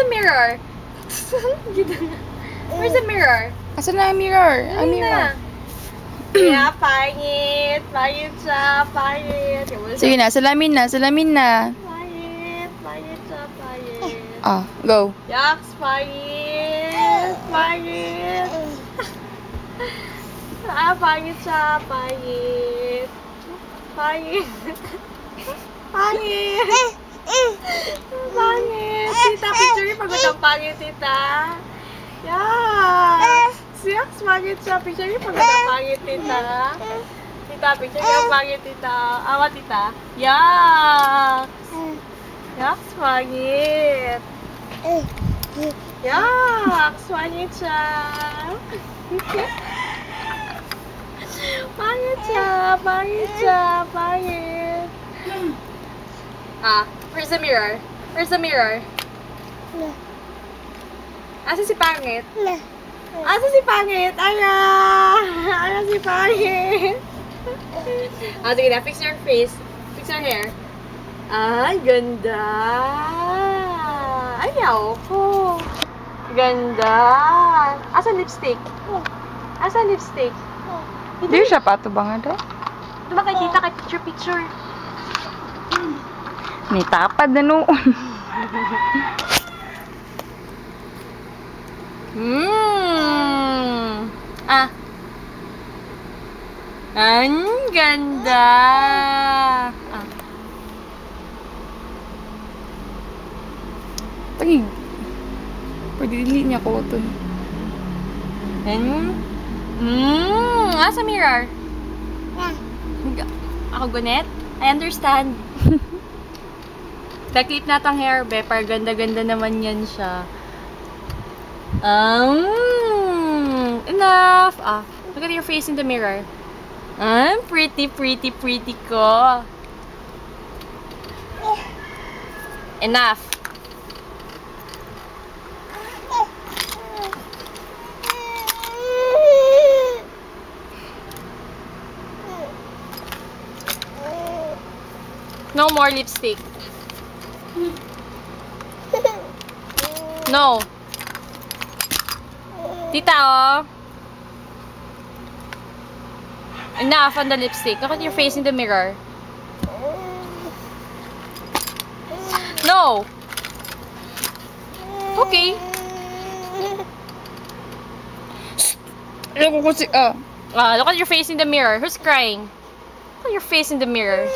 the mirror? Where's the mirror? Asan na ang mirror? Ang mirror. Yeah, pangit. Pangit siya. Pangit. Sige na, salamin na. Salamin na. Pangit. Pangit siya. Pangit. Ah, go. Yaks, pangit. Pangit. Pangit siya. Pangit. Pangit. Pangit. Pangit. Tita, picture niyo pagod ang pangit, tita. Yeah. Yaks, pangit siya. Picture niyo pagod ang pangit, tita. Tita, picture niyo ang pangit, tita. Awa, tita. Yaks. Yaks, pangit. Yaks, pangit siya. Pangit siya, pangit siya, pangit. Where's the mirror? Where's the mirror? Asa si pangit? Asa si pangit? Asa si pangit? Sige na, fix your face. Fix your hair. Ay, ganda. Ayaw ko. Ganda. Asa lipstick? Asa lipstick? Di siya pato ba nga daw? Diba kay tita kay picture-picture? May tapad na noon. Ang ganda. Pag pwede dili niya ko ito. Asa mirror? Ako gunet? I understand. Clip natang hair, be. Par ganda-ganda naman yan siya. Enough. Look at your face in the mirror. Pretty, pretty, pretty ko. Enough. No more lipstick. No. Tita, oh. Enough on the lipstick. Look at your face in the mirror. No. Okay. Look at your face in the mirror. Who's crying? Look at your face in the mirror.